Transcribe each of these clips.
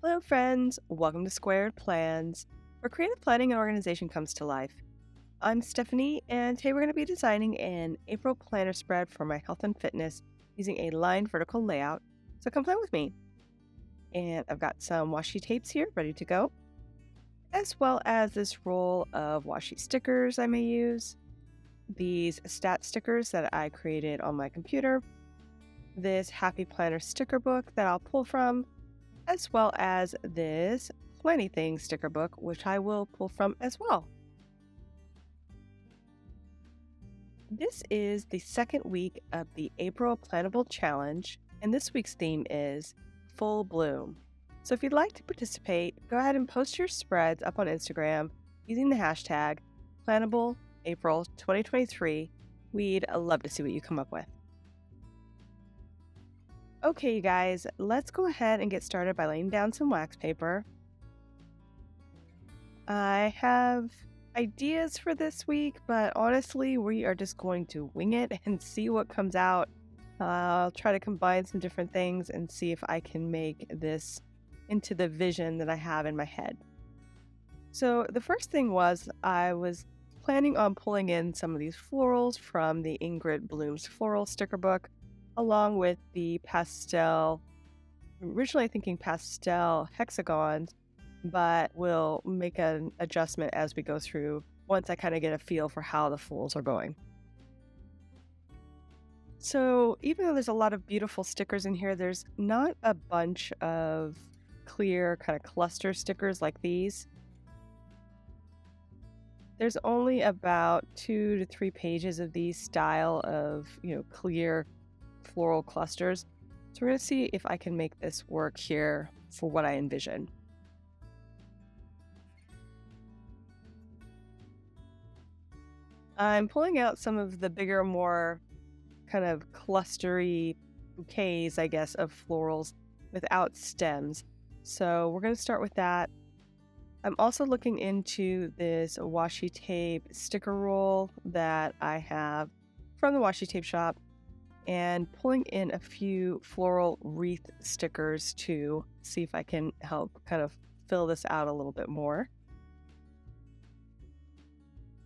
Hello friends, welcome to Squaird Plans, where creative planning and organization comes to life. I'm Stephanie, and today we're going to be designing an April planner spread for my health and fitness using a lined vertical layout, so come play with me. And I've got some washi tapes here ready to go, as well as this roll of washi stickers I may use, these stat stickers that I created on my computer, this Happy Planner sticker book that I'll pull from, as well as this Planny Things sticker book, which I will pull from as well. This is the second week of the April Planable Challenge, and this week's theme is Full Bloom. So if you'd like to participate, go ahead and post your spreads up on Instagram using the hashtag PlanableApril2023. We'd love to see what you come up with. Okay, you guys, let's go ahead and get started by laying down some wax paper. I have ideas for this week, but honestly, we are just going to wing it and see what comes out. I'll try to combine some different things and see if I can make this into the vision that I have in my head. So the first thing was I was planning on pulling in some of these florals from the Ingrid Bloom's Floral sticker book, along with the pastel, originally thinking pastel hexagons, but we'll make an adjustment as we go through once I kind of get a feel for how the florals are going. So even though there's a lot of beautiful stickers in here, there's not a bunch of clear kind of cluster stickers like these. There's only about 2 to 3 pages of these style of, clear floral clusters. So we're going to see if I can make this work here for what I envision. I'm pulling out some of the bigger, more kind of clustery bouquets, I guess, of florals without stems. So we're going to start with that. I'm also looking into this washi tape sticker roll that I have from the washi tape shop, and pulling in a few floral wreath stickers to see if I can help kind of fill this out a little bit more.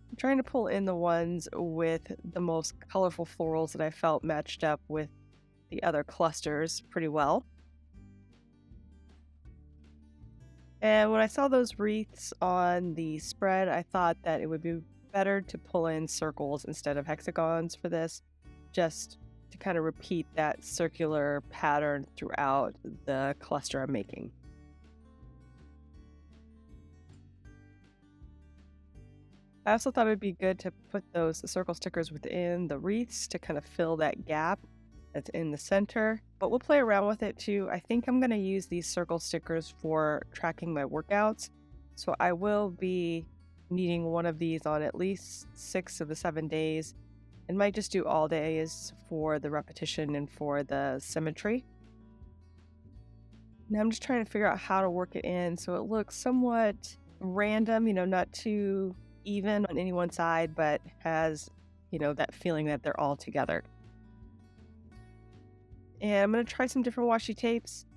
I'm trying to pull in the ones with the most colorful florals that I felt matched up with the other clusters pretty well. And when I saw those wreaths on the spread, I thought that it would be better to pull in circles instead of hexagons for this, just to kind of repeat that circular pattern throughout the cluster I'm making. I also thought it would be good to put those circle stickers within the wreaths to kind of fill that gap that's in the center, but we'll play around with it too. I think I'm going to use these circle stickers for tracking my workouts, so I will be needing one of these on at least 6 of the 7 days, and might just do all days for the repetition and for the symmetry. Now I'm just trying to figure out how to work it in so it looks somewhat random, not too even on any one side, but has, that feeling that they're all together. And I'm going to try some different washi tapes.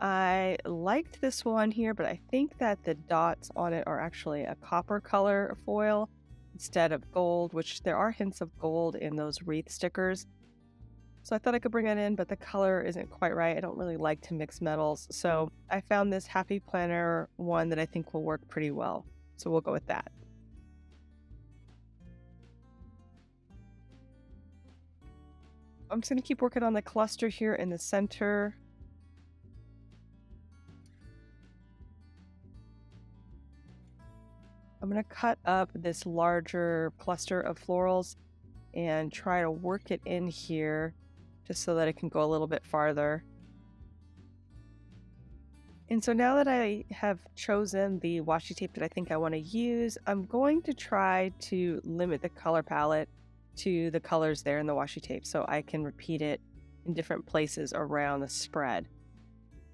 I liked this one here, but I think that the dots on it are actually a copper color foil instead of gold, which there are hints of gold in those wreath stickers. So I thought I could bring it in, but the color isn't quite right. I don't really like to mix metals. So I found this Happy Planner one that I think will work pretty well. So we'll go with that. I'm just going to keep working on the cluster here in the center. I'm going to cut up this larger cluster of florals and try to work it in here just so that it can go a little bit farther. And so now that I have chosen the washi tape that I think I want to use, I'm going to try to limit the color palette to the colors there in the washi tape so I can repeat it in different places around the spread.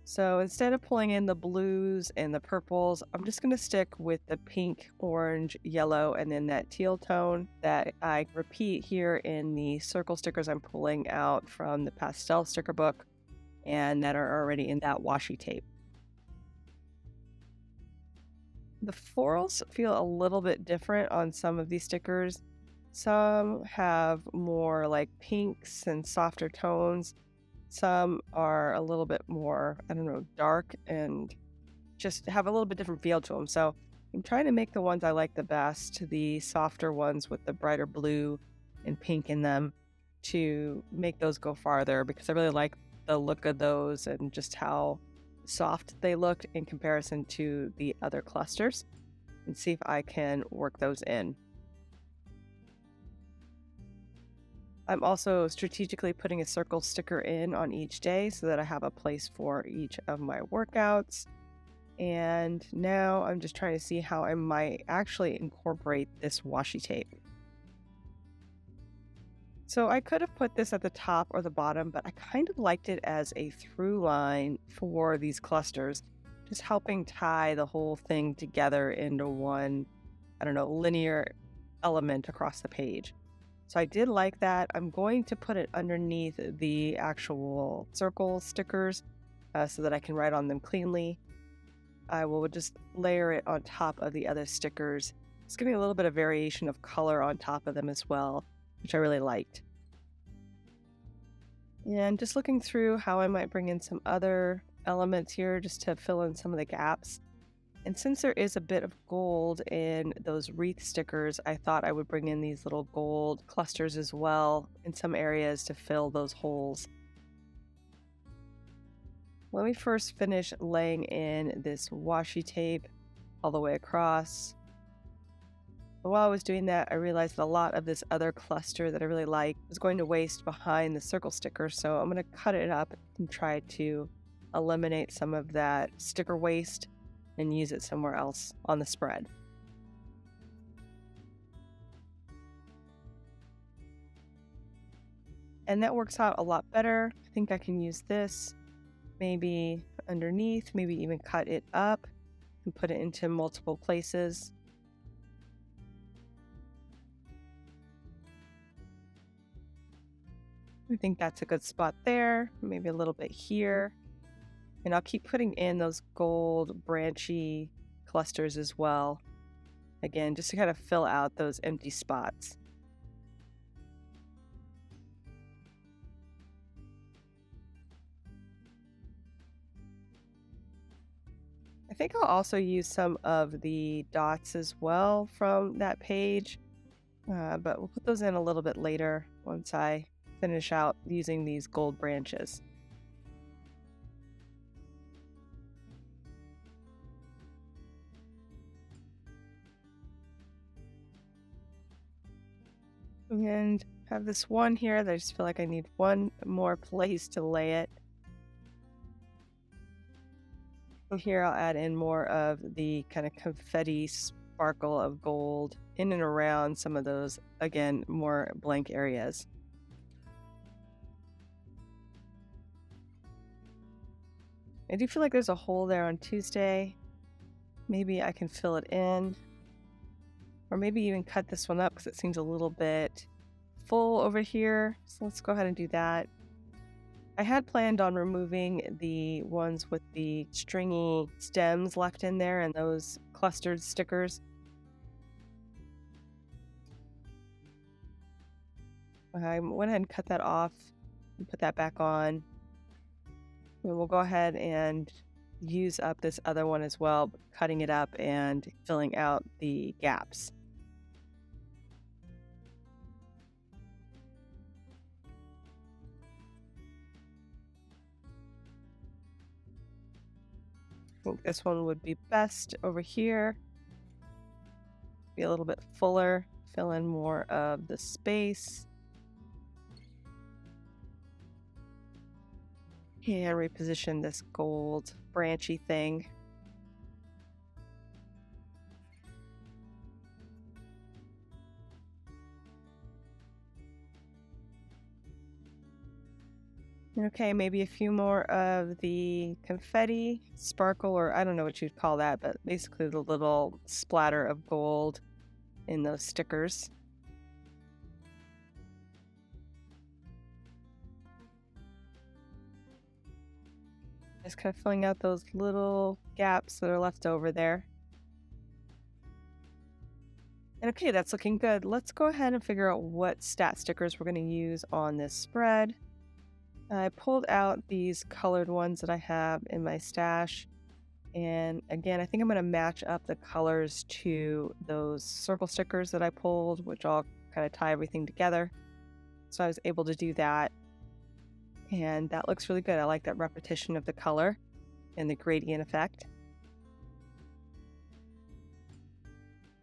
So instead of pulling in the blues and the purples, I'm just going to stick with the pink, orange, yellow, and then that teal tone that I repeat here in the circle stickers I'm pulling out from the pastel sticker book and that are already in that washi tape. The florals feel a little bit different on some of these stickers. Some have more like pinks and softer tones. Some are a little bit more, I don't know, dark and just have a little bit different feel to them. So I'm trying to make the ones I like the best, the softer ones with the brighter blue and pink in them, to make those go farther because I really like the look of those and just how soft they looked in comparison to the other clusters, and see if I can work those in. I'm also strategically putting a circle sticker in on each day so that I have a place for each of my workouts. And now I'm just trying to see how I might actually incorporate this washi tape. So I could have put this at the top or the bottom, but I kind of liked it as a through line for these clusters, just helping tie the whole thing together into one, I don't know, linear element across the page. So I did like that. I'm going to put it underneath the actual circle stickers so that I can write on them cleanly. I will just layer it on top of the other stickers. It's giving a little bit of variation of color on top of them as well, which I really liked. And just looking through how I might bring in some other elements here just to fill in some of the gaps. And since there is a bit of gold in those wreath stickers, I thought I would bring in these little gold clusters as well in some areas to fill those holes. Let me first finish laying in this washi tape all the way across. But while I was doing that, I realized that a lot of this other cluster that I really like was going to waste behind the circle sticker, so I'm going to cut it up and try to eliminate some of that sticker waste and use it somewhere else on the spread. And that works out a lot better. I think I can use this maybe underneath, maybe even cut it up and put it into multiple places. I think that's a good spot there, maybe a little bit here. And I'll keep putting in those gold branchy clusters as well. Again, just to kind of fill out those empty spots. I think I'll also use some of the dots as well from that page, but we'll put those in a little bit later once I finish out using these gold branches. And have this one here that I just feel like I need one more place to lay it. And here I'll add in more of the kind of confetti sparkle of gold in and around some of those, again, more blank areas. I do feel like there's a hole there on Tuesday. Maybe I can fill it in. Or maybe even cut this one up because it seems a little bit full over here. So let's go ahead and do that. I had planned on removing the ones with the stringy stems left in there and those clustered stickers. I went ahead and cut that off and put that back on. And we'll go ahead and use up this other one as well, cutting it up and filling out the gaps. I think this one would be best over here. Be a little bit fuller, fill in more of the space. And reposition this gold branchy thing. Okay, maybe a few more of the confetti sparkle, or I don't know what you'd call that, but basically the little splatter of gold in those stickers. Just kind of filling out those little gaps that are left over there. And okay, that's looking good. Let's go ahead and figure out what stat stickers we're going to use on this spread. I pulled out these colored ones that I have in my stash. And again, I think I'm going to match up the colors to those circle stickers that I pulled, which all kind of tie everything together. So I was able to do that. And that looks really good. I like that repetition of the color and the gradient effect.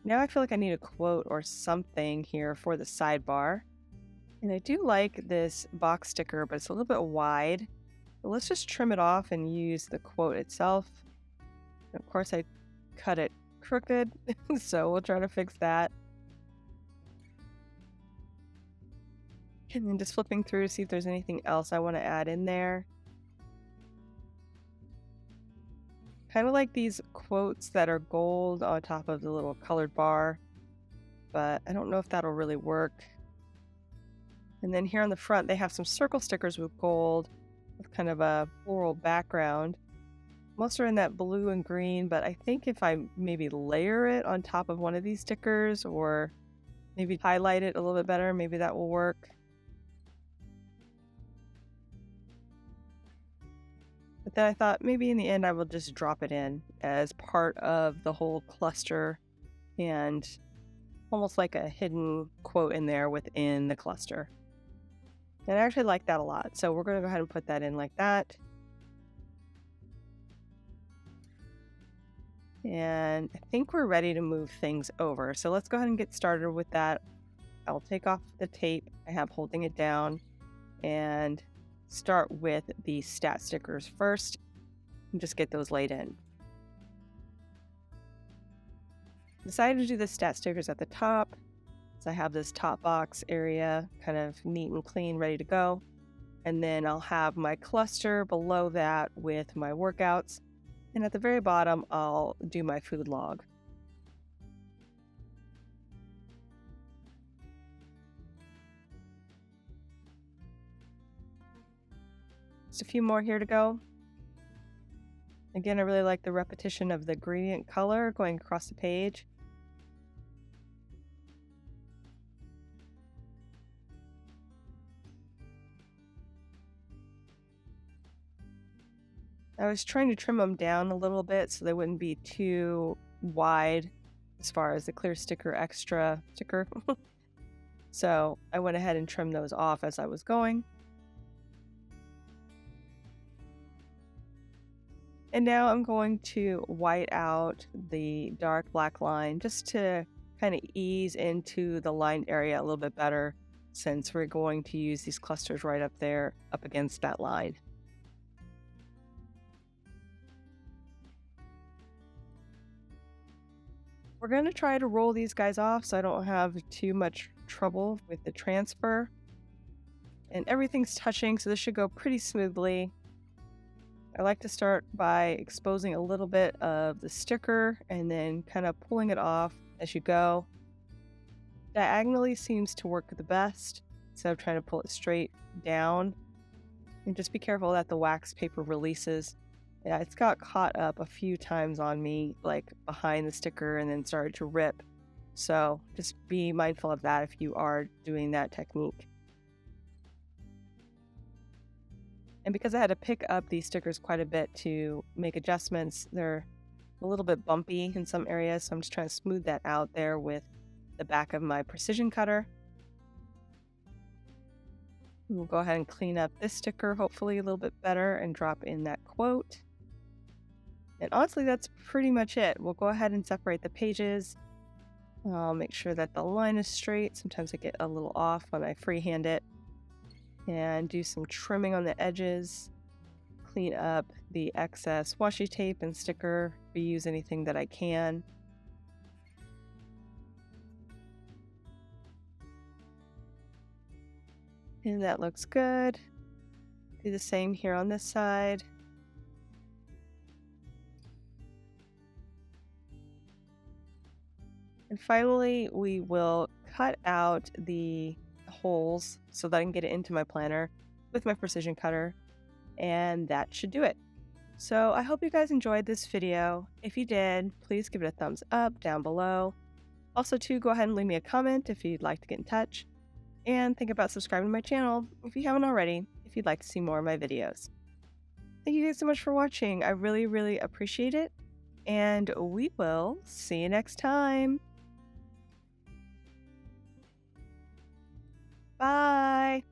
Now I feel like I need a quote or something here for the sidebar. And I do like this box sticker, but it's a little bit wide. So let's just trim it off and use the quote itself. And of course, I cut it crooked, so we'll try to fix that. And then just flipping through to see if there's anything else I want to add in there. Kind of like these quotes that are gold on top of the little colored bar, but I don't know if that'll really work. And then here on the front, they have some circle stickers with gold with kind of a floral background. Most are in that blue and green, but I think if I maybe layer it on top of one of these stickers or maybe highlight it a little bit better, maybe that will work. But then I thought maybe in the end I will just drop it in as part of the whole cluster and almost like a hidden quote in there within the cluster. And I actually like that a lot. So we're going to go ahead and put that in like that. And I think we're ready to move things over. So let's go ahead and get started with that. I'll take off the tape I have holding it down and start with the stat stickers first and just get those laid in. Decided to do the stat stickers at the top. So I have this top box area kind of neat and clean, ready to go. And then I'll have my cluster below that with my workouts. And at the very bottom, I'll do my food log. Just a few more here to go. Again, I really like the repetition of the gradient color going across the page. I was trying to trim them down a little bit so they wouldn't be too wide as far as the clear sticker extra sticker. So I went ahead and trimmed those off as I was going. And now I'm going to white out the dark black line just to kind of ease into the lined area a little bit better since we're going to use these clusters right up there up against that line. We're going to try to roll these guys off so I don't have too much trouble with the transfer. And everything's touching, so this should go pretty smoothly. I like to start by exposing a little bit of the sticker and then kind of pulling it off as you go. Diagonally seems to work the best instead of trying to pull it straight down. And just be careful that the wax paper releases. Yeah, it's got caught up a few times on me, like behind the sticker, and then started to rip. So just be mindful of that if you are doing that technique. And because I had to pick up these stickers quite a bit to make adjustments, they're a little bit bumpy in some areas, so I'm just trying to smooth that out there with the back of my precision cutter. We'll go ahead and clean up this sticker, hopefully a little bit better, and drop in that quote. And honestly, that's pretty much it. We'll go ahead and separate the pages. I'll make sure that the line is straight. Sometimes I get a little off when I freehand it. And do some trimming on the edges. Clean up the excess washi tape and sticker. Reuse anything that I can. And that looks good. Do the same here on this side. And finally, we will cut out the holes so that I can get it into my planner with my precision cutter. And that should do it. So I hope you guys enjoyed this video. If you did, please give it a thumbs up down below. Also, too, go ahead and leave me a comment if you'd like to get in touch. And think about subscribing to my channel if you haven't already, if you'd like to see more of my videos. Thank you guys so much for watching. I really, really appreciate it. And we will see you next time. Bye!